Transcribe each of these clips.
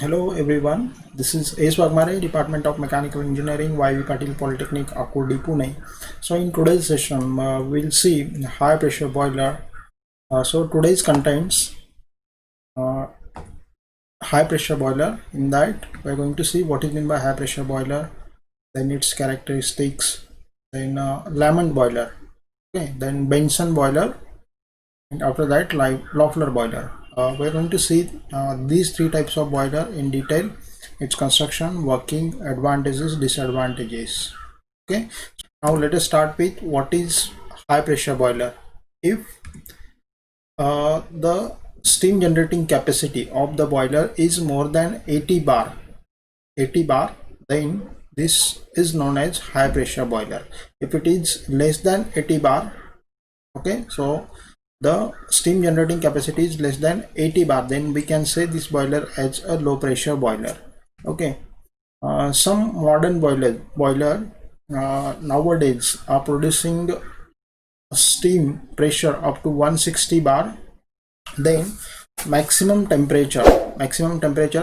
Hello everyone, this is Ace Wagmare, Department of Mechanical Engineering, YV Patil Polytechnic, Akurdi, Pune. So in today's session, we'll see high pressure boiler. So today's contents uh, high pressure boiler. In that, we're going to see what is meant by high pressure boiler, then its characteristics, then Lamont boiler, okay, then Benson boiler, and after that Loeffler boiler. We're going to see these three types of boiler in detail, its construction, working, advantages, disadvantages. Okay, now let us start with what is high pressure boiler. If the steam generating capacity of the boiler is more than 80 bar, then this is known as high pressure boiler. If it is less than 80 bar, okay, so the steam generating capacity is less than 80 bar, then we can say this boiler as a low pressure boiler. Okay, some modern boiler nowadays are producing steam pressure up to 160 bar, then maximum temperature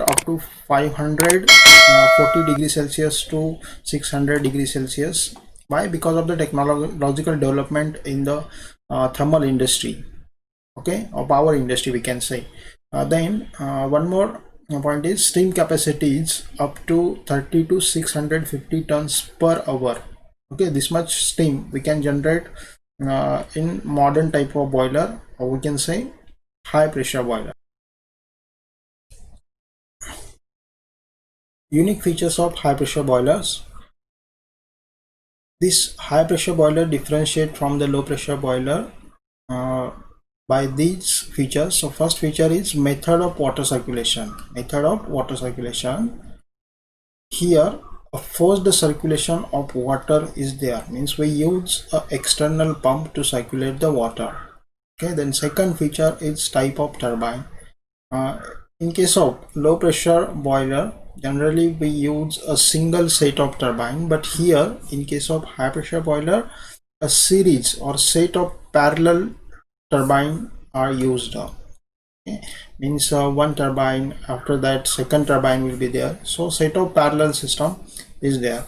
up to 540 degrees celsius to 600 degrees celsius. Why? Because of the technological development in the thermal industry, okay, or power industry, we can say. Then one more point is steam capacity is up to 30 to 650 tons per hour. Okay, this much steam we can generate in modern type of boiler, or we can say high pressure boiler. Unique features of high pressure boilers. This high pressure boiler differentiate from the low pressure boiler uh, by these features. So first feature is method of water circulation. Here a forced circulation of water is there, means we use a external pump to circulate the water. Okay, then second feature is type of turbine. uh, in case of low pressure boiler, generally we use a single set of turbine, but here in case of high pressure boiler, a series or set of parallel turbine are used. Okay, means one turbine, after that second turbine will be there, so set of parallel system is there.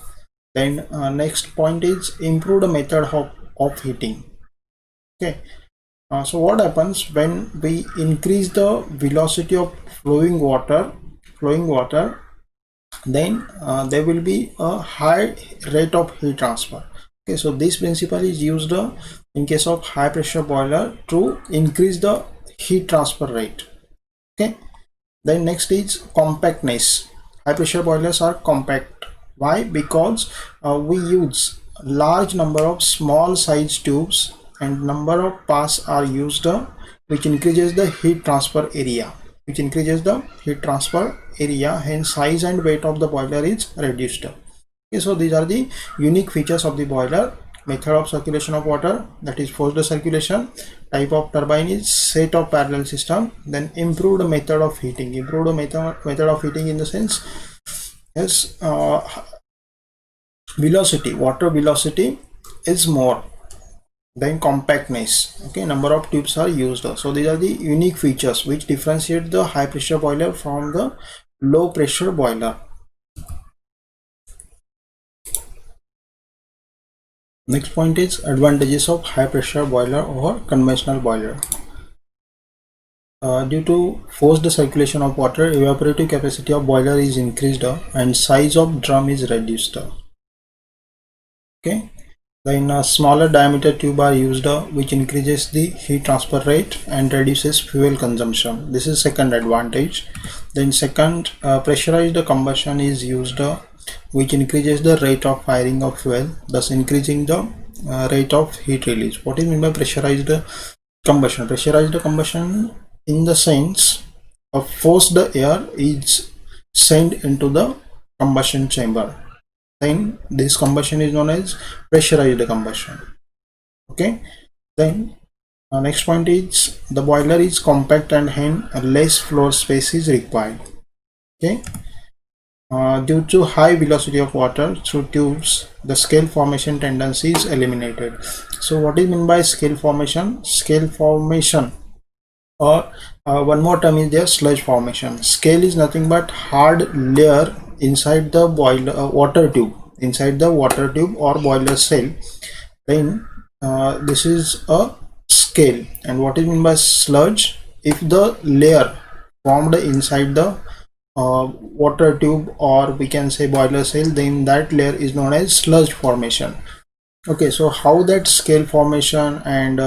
Then next point is improved method of heating. Okay, so what happens when we increase the velocity of flowing water, then there will be a high rate of heat transfer. Okay, so this principle is used in case of high pressure boiler to increase the heat transfer rate. Okay, then next is compactness. High pressure boilers are compact. Why? Because we use large number of small size tubes and number of pass are used, which increases the heat transfer area, hence size and weight of the boiler is reduced. Okay, so these are the unique features of the boiler. Method of circulation of water, that is forced circulation. Type of turbine is set of parallel system. Then improved method of heating. Method of heating in the sense, yes, water velocity is more. Then compactness. Okay, number of tubes are used. So these are the unique features which differentiate the high pressure boiler from the low pressure boiler. Next point is advantages of high pressure boiler over conventional boiler. Due to forced circulation of water, evaporative capacity of boiler is increased and size of drum is reduced. Okay, then a smaller diameter tube are used, which increases the heat transfer rate and reduces fuel consumption. This is second advantage. Then second, pressurized combustion is used, which increases the rate of firing of fuel, thus increasing the rate of heat release. What is meant by pressurized combustion? Pressurized combustion in the sense of forced air is sent into the combustion chamber, then this combustion is known as pressurized combustion. Okay, then next point is the boiler is compact and hence less floor space is required. Okay, due to high velocity of water through tubes, the scale formation tendency is eliminated. So what is meant by scale formation? Or one more term is there, sludge formation. Scale is nothing but hard layer inside the boiler water tube, inside the water tube or boiler cell. Then this is a scale. And what is meant by sludge? If the layer formed inside the water tube, or we can say boiler cell, then that layer is known as sludge formation. Okay, so how that scale formation and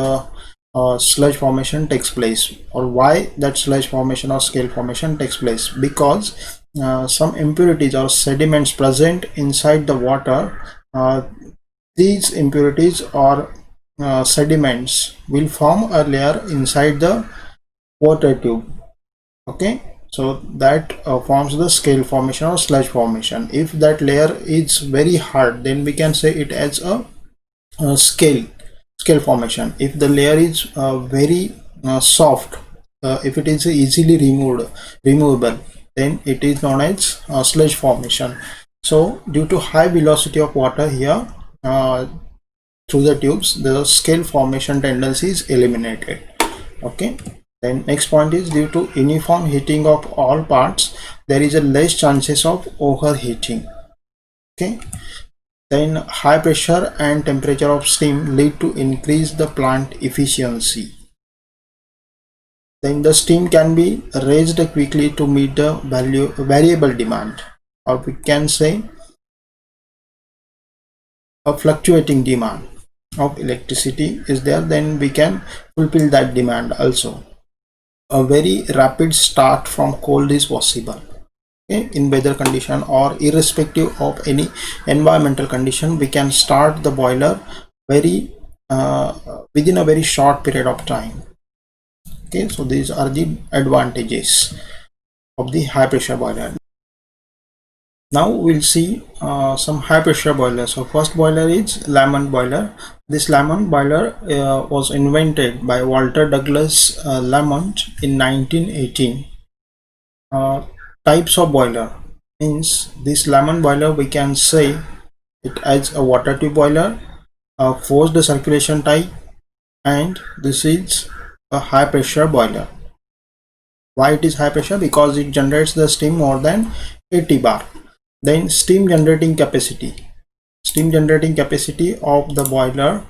sludge formation takes place, or why that sludge formation or scale formation takes place? Because some impurities or sediments present inside the water, these impurities or sediments will form a layer inside the water tube. Okay, so that forms the scale formation or sludge formation. If that layer is very hard, then we can say it as a scale formation. If the layer is very soft, if it is easily removable, then it is known as sludge formation. So due to high velocity of water here through the tubes, the scale formation tendency is eliminated. Okay, then next point is, due to uniform heating of all parts, there is a less chances of overheating. Okay, then high pressure and temperature of steam lead to increase the plant efficiency. Then the steam can be raised quickly to meet the variable demand, or we can say a fluctuating demand of electricity is there, then we can fulfill that demand also. A very rapid start from cold is possible. Okay, in weather condition or irrespective of any environmental condition, we can start the boiler very within a very short period of time. Okay, so these are the advantages of the high pressure boiler. Now we'll see some high pressure boilers. So first boiler is Lamont boiler. This Lamont boiler was invented by Walter Douglas Lamont in 1918. Types of boiler means, this Lamont boiler we can say it as a water tube boiler, a forced circulation type, and this is a high pressure boiler. Why it is high pressure? Because it generates the steam more than 80 bar. Then steam generating capacity of the boiler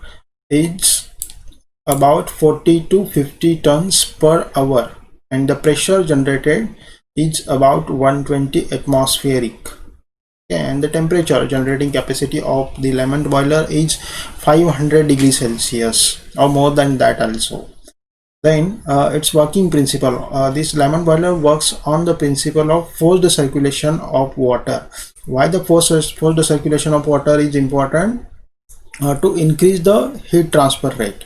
is about 40 to 50 tons per hour, and the pressure generated is about 120 atmospheric. Okay, and the temperature generating capacity of the Lamont boiler is 500 degrees Celsius or more than that also. Then its working principle, this Lamont boiler works on the principle of forced circulation of water. Why the forced circulation of water is important? To increase the heat transfer rate.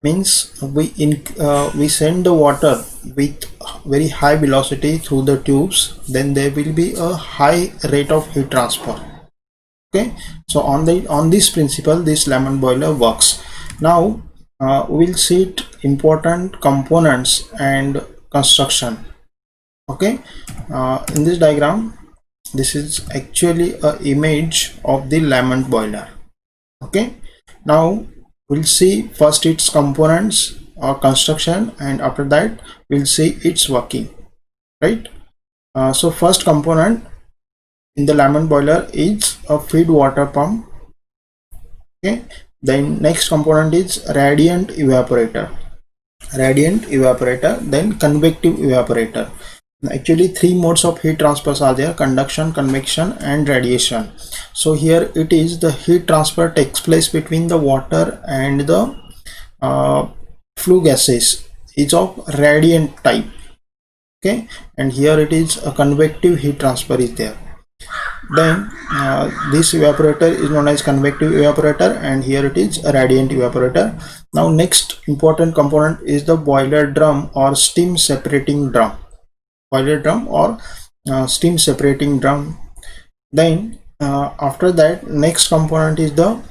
Means we send the water with very high velocity through the tubes, then there will be a high rate of heat transfer. Okay, so on this principle this Lamont boiler works. Now we'll see important components and construction. Okay, in this diagram, this is actually a image of the Lamont boiler. Okay, now we'll see first its components or construction, and after that we'll see its working, right? So first component in the Lamont boiler is a feed water pump. Okay, then next component is radiant evaporator, then convective evaporator. Actually three modes of heat transfers are there: conduction, convection, and radiation. So here it is, the heat transfer takes place between the water and the flue gases is of radiant type. Okay, and here it is a convective heat transfer is there. Then this evaporator is known as convective evaporator, and here it is a radiant evaporator. Now next important component is the boiler drum or steam separating drum. Steam separating drum. Then after that, next component is the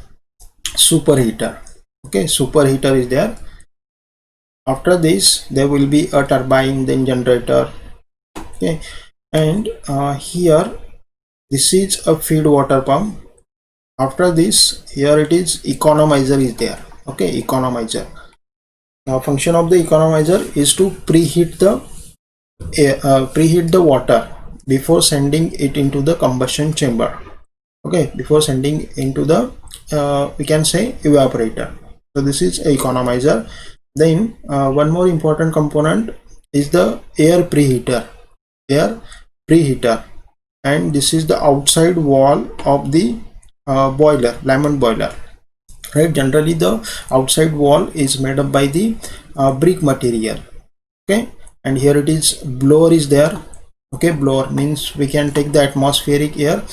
superheater. Okay, superheater is there. After this there will be a turbine, then generator. Okay, and here this is a feed water pump. After this, here it is economizer is there. Okay, economizer. function of the economizer is to preheat the water before sending it into the combustion chamber. Okay, before sending into the we can say evaporator. So this is economizer. Then one more important component is the air preheater. And this is the outside wall of the boiler, Lamont boiler. Right, generally the outside wall is made up by the brick material. Okay, and here it is, blower is there. Okay, blower means we can take the atmospheric air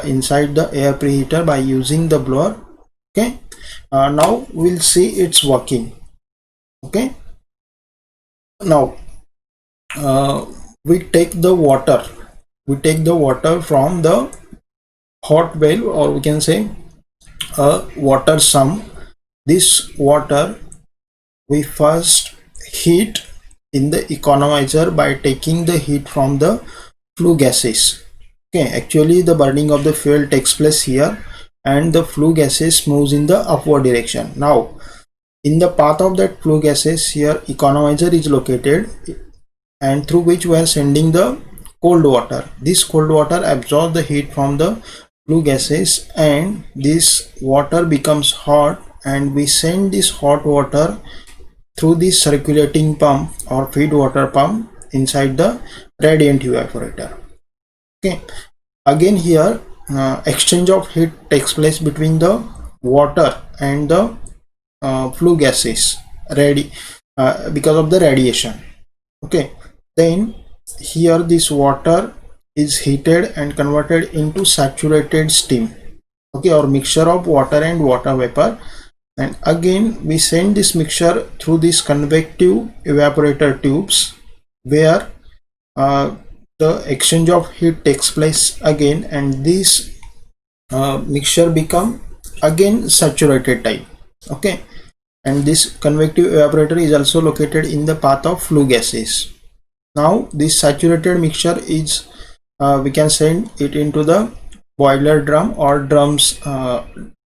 inside the air preheater by using the blower. Okay, now we'll see its working. Okay, now we take the water from the hot well, or we can say a water sump. This water we first heat in the economizer by taking the heat from the flue gases. Okay, actually the burning of the fuel takes place here and the flue gases moves in the upward direction. Now in the path of that flue gases, here economizer is located, and through which we are sending the cold water. This cold water absorbs the heat from the flue gases, and this water becomes hot, and we send this hot water through this circulating pump or feed water pump inside the radiant evaporator. Okay, again here exchange of heat takes place between the water and the flue gases because of the radiation. Okay, then here this water is heated and converted into saturated steam. Okay, or mixture of water and water vapor, and again we send this mixture through these convective evaporator tubes, where the exchange of heat takes place again, and this mixture become again saturated type. Okay, and this convective evaporator is also located in the path of flue gases. Now this saturated mixture is we can send it into the boiler drum or drums,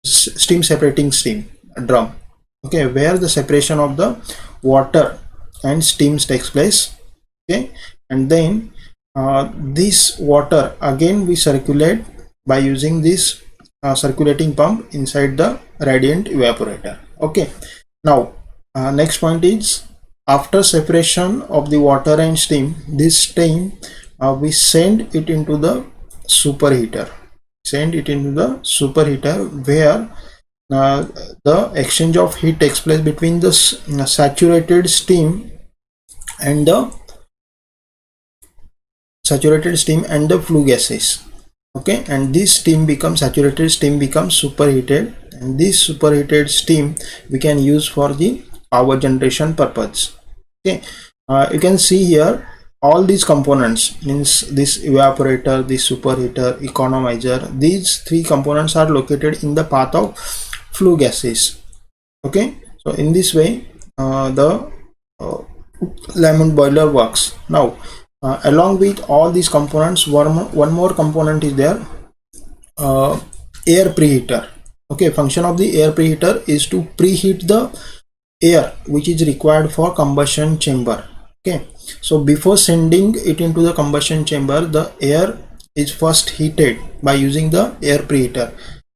steam separating steam drum. Okay, where the separation of the water and steams takes place. Okay, and then this water again we circulate by using this circulating pump inside the radiant evaporator. Okay, now next point is, after separation of the water and steam, this steam we send it into the superheater. Where the exchange of heat takes place between the saturated steam and the flue gases. Okay, and this saturated steam becomes superheated, and this superheated steam we can use for the power generation purpose. Okay, you can see here all these components, means this evaporator, this superheater, economizer, these three components are located in the path of flue gases. Okay, so in this way the Lamont boiler works. Now along with all these components, one more component is there, air preheater. Okay, function of the air preheater is to preheat the air which is required for combustion chamber. Okay, so before sending it into the combustion chamber, the air is first heated by using the air preheater.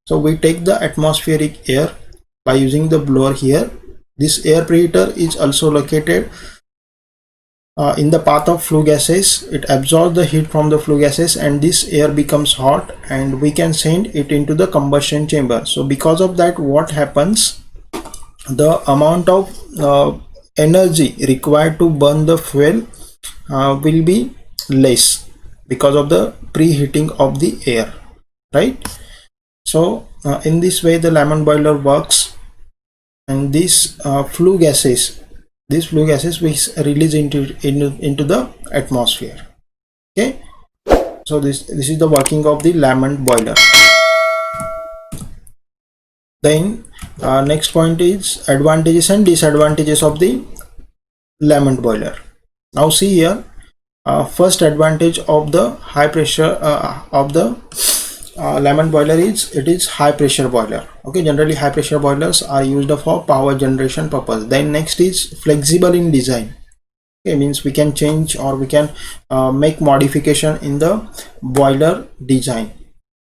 So we take the atmospheric air by using the blower here. This air preheater is also located in the path of flue gases. It absorbs the heat from the flue gases, and this air becomes hot, and we can send it into the combustion chamber. So because of that, what happens, the amount of energy required to burn the fuel will be less because of the preheating of the air, right? So in this way the Lamont boiler works, and these flue gases we release into the atmosphere. Okay, so this is the working of the Lamont boiler. Then next point is advantages and disadvantages of the Lamont boiler. Now see here, first advantage of the high pressure of the Lemon boiler is high pressure boiler. Okay, generally high pressure boilers are used for power generation purpose. Then next is flexible in design. Okay, means we can change or we can make modification in the boiler design.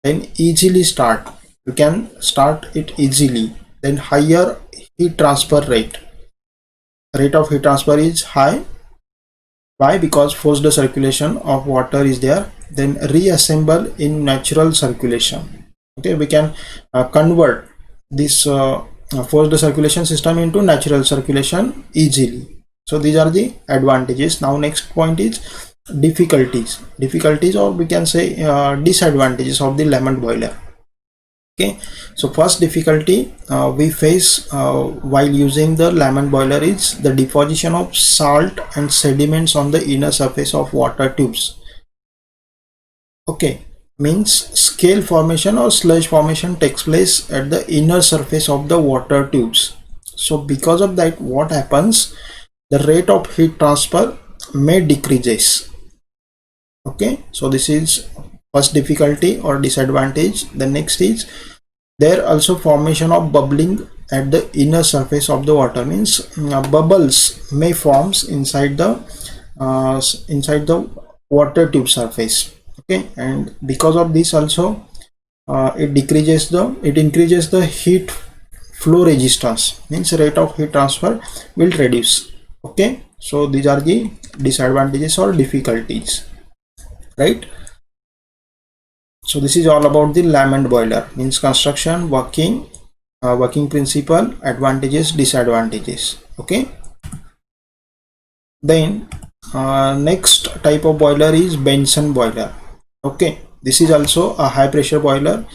Then easily start, you can start it easily. Then higher heat transfer rate of heat transfer is high. Why? Because forced circulation of water is there. Then reassemble in natural circulation. Okay, we can convert this forced circulation system into natural circulation easily. So these are the advantages. Now next point is difficulties, or we can say disadvantages of the lemon boiler. Okay, so first difficulty we face while using the lemon boiler is the deposition of salt and sediments on the inner surface of water tubes. Okay, means scale formation or sludge formation takes place at the inner surface of the water tubes. So because of that, what happens, the rate of heat transfer may decreases. Okay, so this is first difficulty or disadvantage. The next is there also formation of bubbling at the inner surface of the water, means bubbles may forms inside the water tube surface. Okay, and because of this also it increases the heat flow resistance, means rate of heat transfer will reduce. Okay, so these are the disadvantages or difficulties, right? So this is all about the lemon boiler, means construction, working principle, advantages, disadvantages. Okay, then next type of boiler is Bunsen boiler. Okay, this is also a high pressure boiler.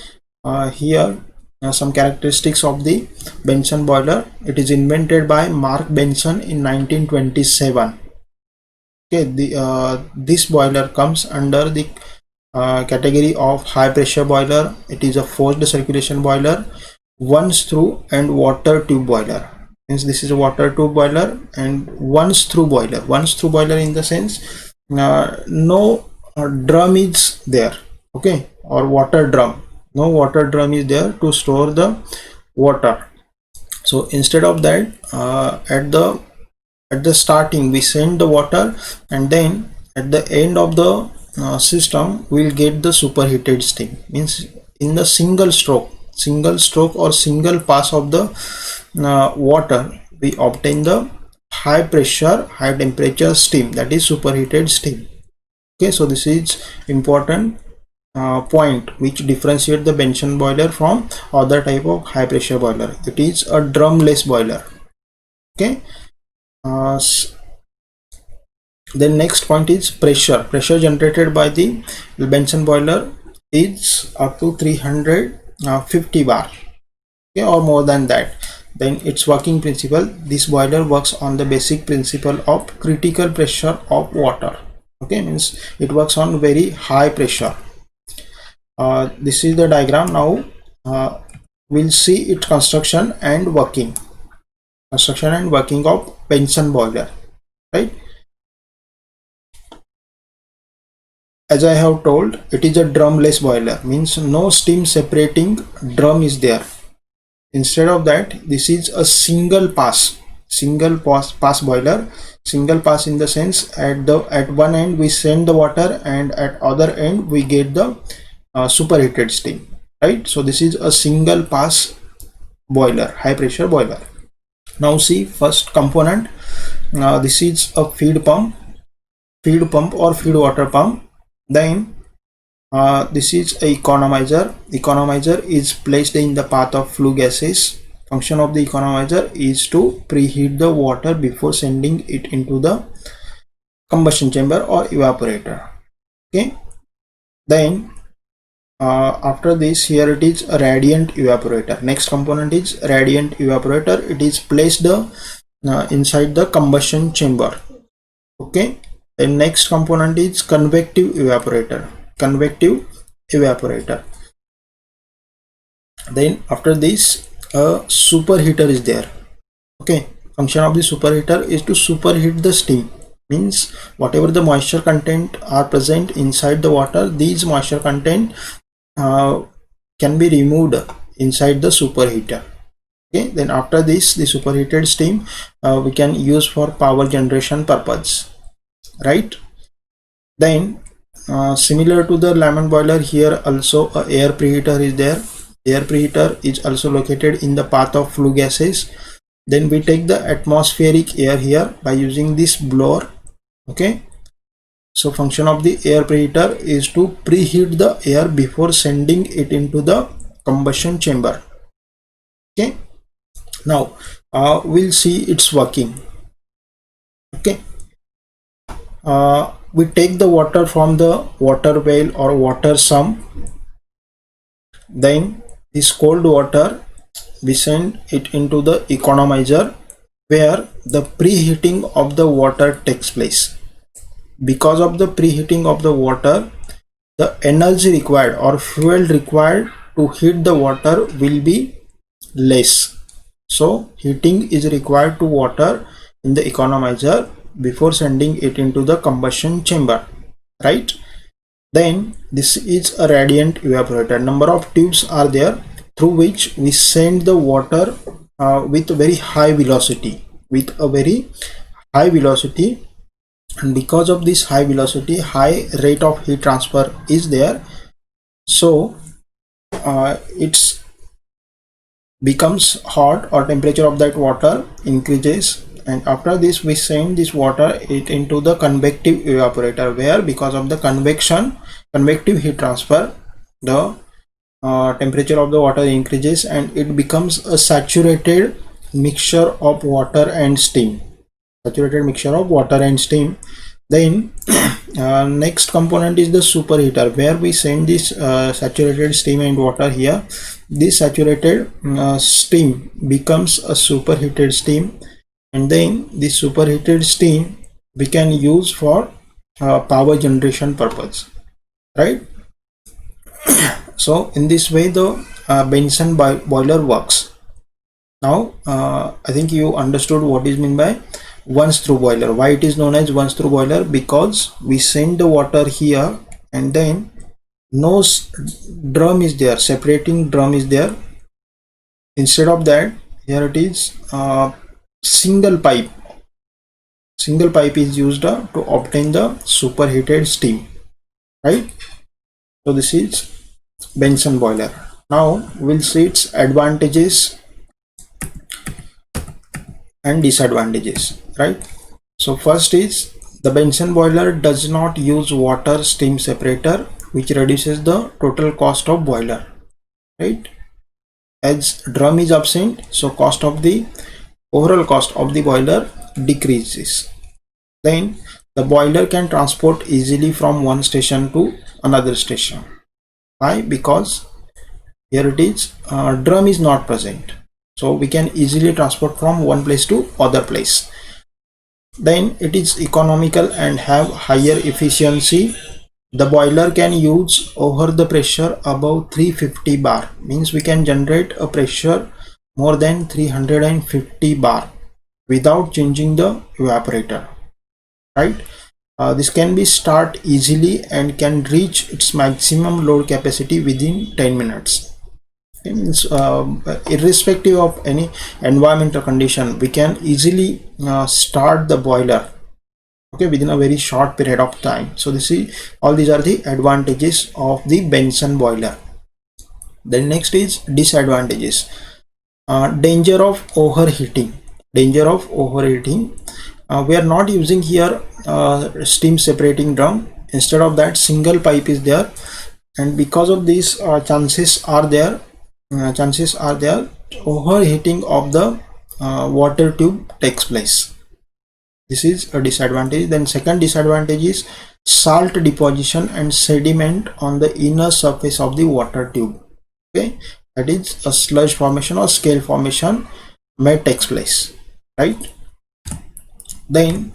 Here some characteristics of the Bunsen boiler. It is invented by Mark Bunsen in 1927. Okay, this boiler comes under the category of high pressure boiler. It is a forced circulation boiler, once through and water tube boiler. Means this is a water tube boiler and once through boiler. Once through boiler in the sense no drum is there. Okay, or water drum, no water drum is there to store the water. So instead of that, at the starting we send the water, and then at the end of the system will get the superheated steam. Means in the single stroke or single pass of the water, we obtain the high pressure high temperature steam, that is superheated steam. Okay, so this is important point which differentiate the Bunsen boiler from other type of high pressure boiler. It is a drumless boiler. Okay, then next point is pressure generated by the Bunsen boiler is up to 350 bar, okay, or more than that. Then its working principle, this boiler works on the basic principle of critical pressure of water. Okay, means it works on very high pressure. This is the diagram. Now we'll see its construction and working of Bunsen boiler, right? As I have told, it is a drumless boiler, means no steam separating drum is there. Instead of that, this is a single pass boiler. Single pass in the sense at one end we send the water and at other end we get the superheated steam, right? So this is a single pass boiler, high pressure boiler. Now see first component. This is a feed pump or feed water pump. Then this is a economizer. Economizer is placed in the path of flue gases. Function of the economizer is to preheat the water before sending it into the combustion chamber or evaporator. Okay, then after this, here it is a radiant evaporator. Next component is radiant evaporator. It is placed inside the combustion chamber. Okay, the next component is convective evaporator. Then after this, a superheater is there. Okay, function of the superheater is to superheat the steam. Means whatever the moisture content are present inside the water, these moisture content can be removed inside the superheater. Okay, then after this, the superheated steam we can use for power generation purpose, right? Then similar to the lemon boiler, here also a air preheater is there. Air preheater is also located in the path of flue gases. Then we take the atmospheric air here by using this blower. Okay, so function of the air preheater is to preheat the air before sending it into the combustion chamber. Okay, now we'll see its working. Okay, we take the water from the water well or water sump. Then this cold water we send it into the economizer, where the preheating of the water takes place. Because of the preheating of the water, the energy required or fuel required to heat the water will be less. So heating is required to water in the economizer before sending it into the combustion chamber, right? Then this is a radiant evaporator. Number of tubes are there through which we send the water with a very high velocity, and because of this high velocity, high rate of heat transfer is there. So it's becomes hot, or temperature of that water increases, and after this we send this water into the convective evaporator, where because of the convective heat transfer, the temperature of the water increases and it becomes a saturated mixture of water and steam. Then next component is the superheater, where we send this saturated steam and water here. This saturated steam becomes a superheated steam, and then this superheated steam we can use for power generation purpose, right? So in this way the Bunsen boiler works. Now I think you understood what is meant by once through boiler. Why it is known as once through boiler? Because we send the water here and then no drum is there, separating drum is there. Instead of that, here it is single pipe is used to obtain the superheated steam, right? So this is Bunsen boiler. Now we'll see its advantages and disadvantages, right? So first is the Bunsen boiler does not use water steam separator, which reduces the total cost of boiler, right? As drum is absent, so overall cost of the boiler decreases. Then the boiler can transport easily from one station to another station. Why? Because here it is drum is not present, so we can easily transport from one place to other place. Then it is economical and have higher efficiency. The boiler can use over the pressure above 350 bar, means we can generate a pressure more than 350 bar without changing the evaporator, right? This can be start easily and can reach its maximum load capacity within 10 minutes. It means irrespective of any environmental condition, we can easily start the boiler, okay, within a very short period of time. So all these are the advantages of the Bunsen boiler. Then next is disadvantages. Danger of overheating. We are not using here steam separating drum. Instead of that, single pipe is there, and because of this chances are there overheating of the water tube takes place. This is a disadvantage. Then second disadvantage is salt deposition and sediment on the inner surface of the water tube. Okay, that is a sludge formation or scale formation may takes place, right? Then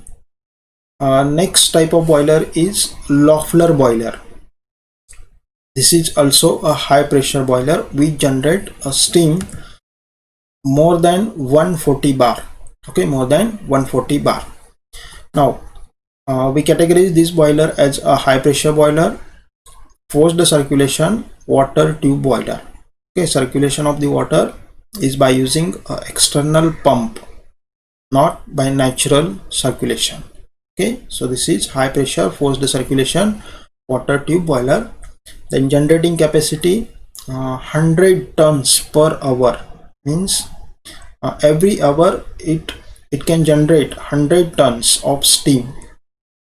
next type of boiler is Loeffler boiler. This is also a high pressure boiler. We generate a steam more than 140 bar. Okay, more than 140 bar. Now we categorize this boiler as a high pressure boiler. forced circulation water tube boiler. Okay, circulation of the water is by using an external pump, not by natural circulation. Okay, so this is high pressure forced circulation water tube boiler. Then generating capacity 100 tons per hour, means every hour it can generate 100 tons of steam.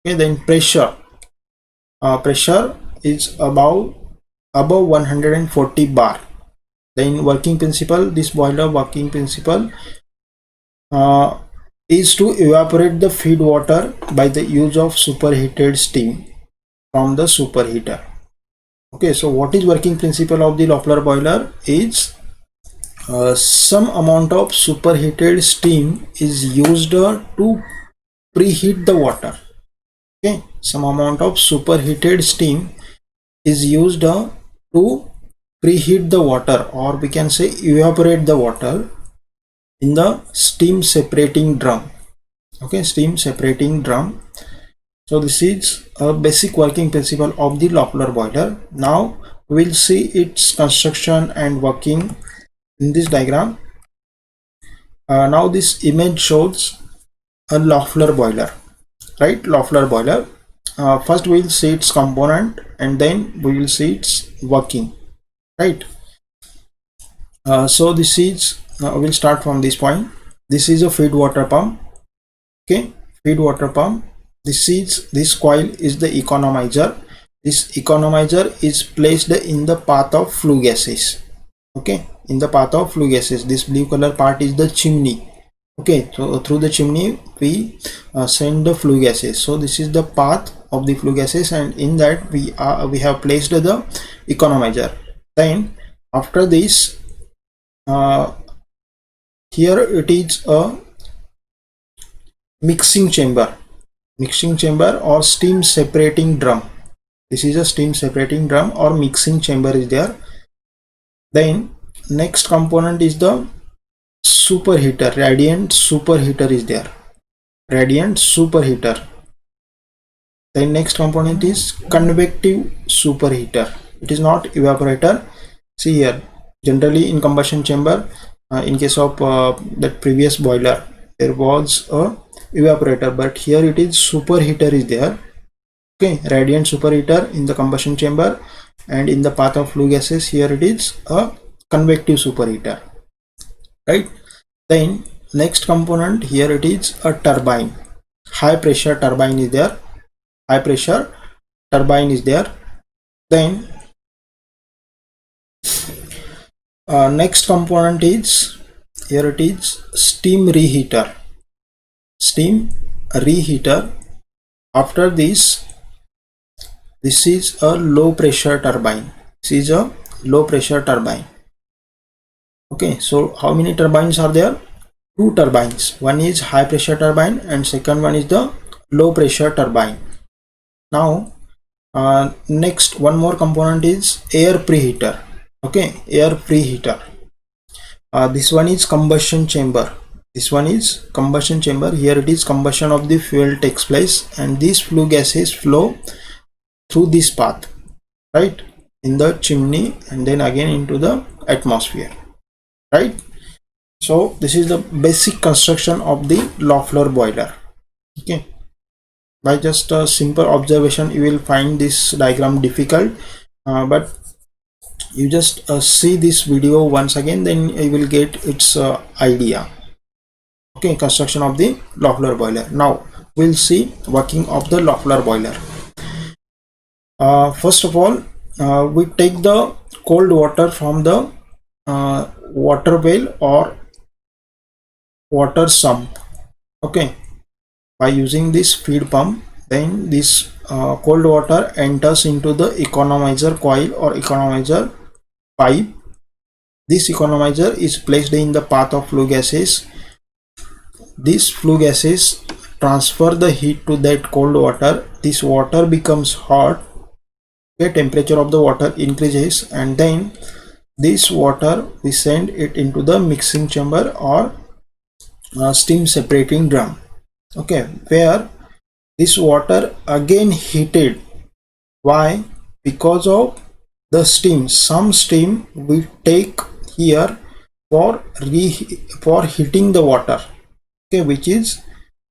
Okay, then pressure is above 140 bar. Then working principle, this boiler working principle is to evaporate the feed water by the use of superheated steam from the superheater. Okay, so what is working principle of the Loeffler boiler is some amount of superheated steam is used to preheat the water. Okay, some amount of superheated steam is used to preheat the water, or we can say evaporate the water in the steam separating drum. Okay, steam separating drum. So this is a basic working principle of the Loeffler boiler. Now we will see its construction and working in this diagram. Now this image shows a Loeffler boiler, right? Loeffler boiler. First we will see its component and then we will see its working, right? So this is we'll start from this point. This is a feed water pump. Okay, feed water pump. This coil is the economizer. This economizer is placed in the path of flue gases. Okay, in the path of flue gases. This blue color part is the chimney. Okay, so through the chimney we send the flue gases. So this is the path of the flue gases, and in that we have placed the economizer. Then after this, here it is a mixing chamber or steam separating drum. This is a steam separating drum or mixing chamber is there. Then next component is the superheater. Radiant superheater is there. Radiant superheater. Then next component is convective superheater. It is not evaporator. See here, generally in combustion chamber, in case of that previous boiler, there was a evaporator, but here it is superheater is there. Okay, radiant superheater in the combustion chamber, and in the path of flue gases, here it is a convective superheater, right? Then next component, here it is a turbine. High pressure turbine is there. High pressure turbine is there. Then next component is, here it is steam reheater. Steam reheater. After this is a low pressure turbine. This is a low pressure turbine. Okay, so how many turbines are there? Two turbines. One is high pressure turbine and second one is the low pressure turbine. Now next one more component is air preheater. Okay, air preheater. This one is combustion chamber. This one is combustion chamber. Here it is combustion of the fuel takes place, and these flue gases flow through this path, right, in the chimney and then again into the atmosphere, right? So this is the basic construction of the Loeffler boiler. Okay, by just a simple observation you will find this diagram difficult, but you just see this video once again, then you will get its idea. Okay, construction of the Loeffler boiler. Now we'll see working of the Loeffler boiler. First of all, we take the cold water from the water well or water sump. Okay, by using this feed pump, then this cold water enters into the economizer coil or economizer pipe. This economizer is placed in the path of flue gases. These flue gases transfer the heat to that cold water. This water becomes hot. Okay, temperature of the water increases, and then this water we send it into the mixing chamber or steam separating drum. Okay, where this water again heated. Why? because of the steam. Some steam we take here for for heating the water, okay, which is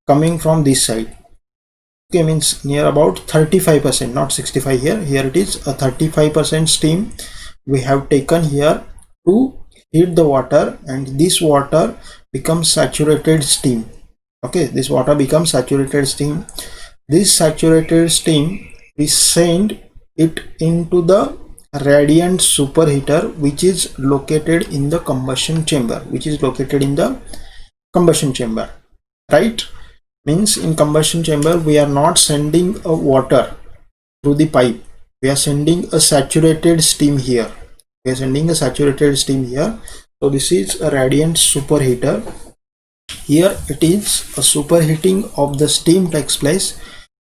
coming from this side. Okay, means near about 35%, not 65 here. Here it is a 35% steam we have taken here to heat the water, and this water becomes saturated steam. Okay, this water becomes saturated steam. This saturated steam, we send it into the radiant superheater, which is located in the combustion chamber, right? Means in combustion chamber we are not sending a water through the pipe, we are sending a saturated steam here. So this is a radiant superheater. Here it is a superheating of the steam takes place.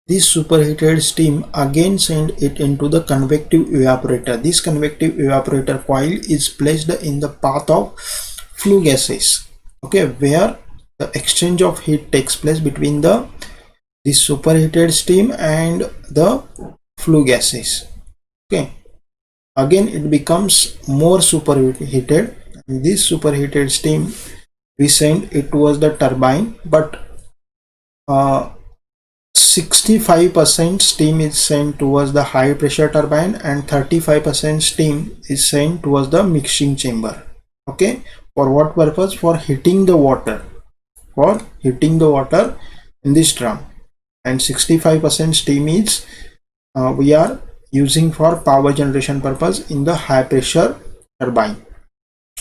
This superheated steam again send it into the convective evaporator. This convective evaporator coil is placed in the path of flue gases, okay, where the exchange of heat takes place between this superheated steam and the flue gases. Okay, again it becomes more superheated. This superheated steam we send it towards the turbine, but 65% steam is sent towards the high pressure turbine and 35% steam is sent towards the mixing chamber. Okay, for what purpose? For heating the water, in this drum, and 65% steam is we are using for power generation purpose in the high pressure turbine.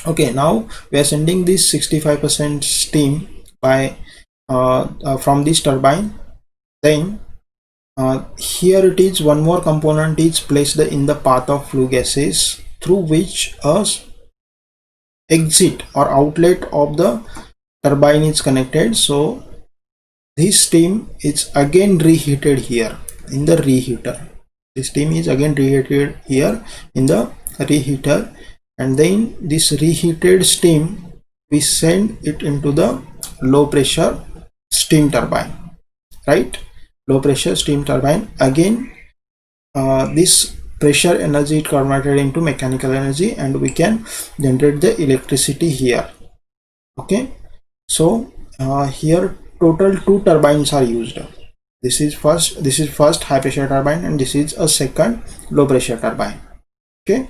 Okay, now we are sending this 65% steam by from this turbine. Then here it is, one more component is placed in the path of flue gases through which a exit or outlet of the turbine is connected. So this steam is again reheated here in the reheater. This steam is again reheated here in the reheater, and then this reheated steam we send it into the low pressure steam turbine, right? Low pressure steam turbine. Again this pressure energy is converted into mechanical energy and we can generate the electricity here. Okay, so here total 2 turbines are used. This is first high pressure turbine and this is a second low pressure turbine. Okay,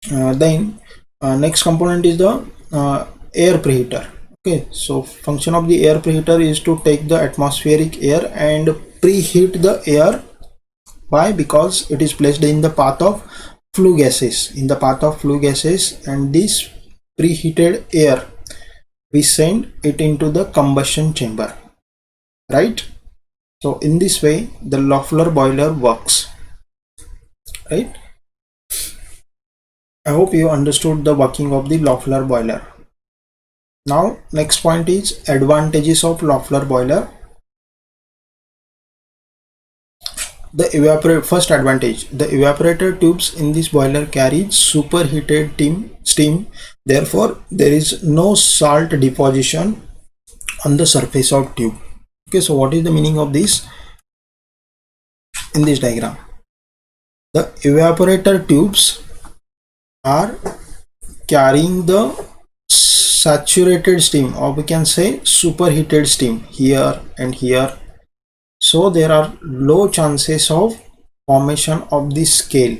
then next component is the air preheater. Okay, so function of the air preheater is to take the atmospheric air and preheat the air. Why? Because it is placed in the path of flue gases, and this preheated air we send it into the combustion chamber, right? So in this way the Loeffler boiler works, right? I hope you understood the working of the Loeffler boiler. Now next point is advantages of Loeffler boiler. First advantage, the evaporator tubes in this boiler carry superheated steam, therefore there is no salt deposition on the surface of tube. Okay, so what is the meaning of this? In this diagram, the evaporator tubes are carrying the saturated steam, or we can say superheated steam, here and here. So there are low chances of formation of this scale.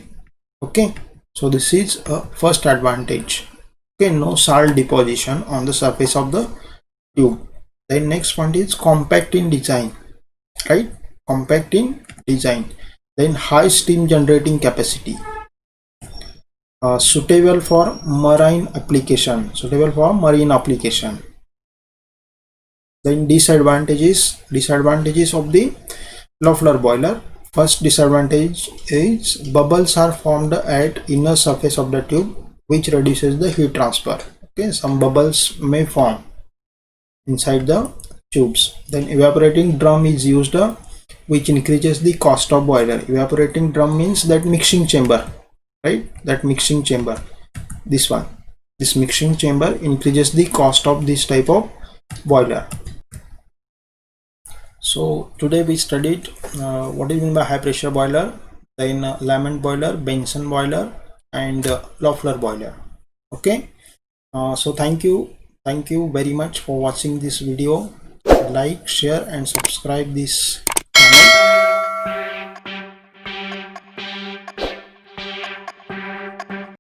Okay, so this is a first advantage. Okay, no salt deposition on the surface of the tube. Then next point is compact in design, right? Compact in design. Then high steam generating capacity, suitable for marine application. Then disadvantages of the Loeffler boiler. First disadvantage is bubbles are formed at inner surface of the tube, which reduces the heat transfer. Okay, some bubbles may form inside the tubes. Then evaporating drum is used, which increases the cost of boiler. Evaporating drum means that mixing chamber, right? That mixing chamber, this mixing chamber increases the cost of this type of boiler. So today we studied what is meant by high pressure boiler, then Lamont boiler, Benson boiler, and Loeffler boiler. Okay. So thank you very much for watching this video. Like, share and subscribe this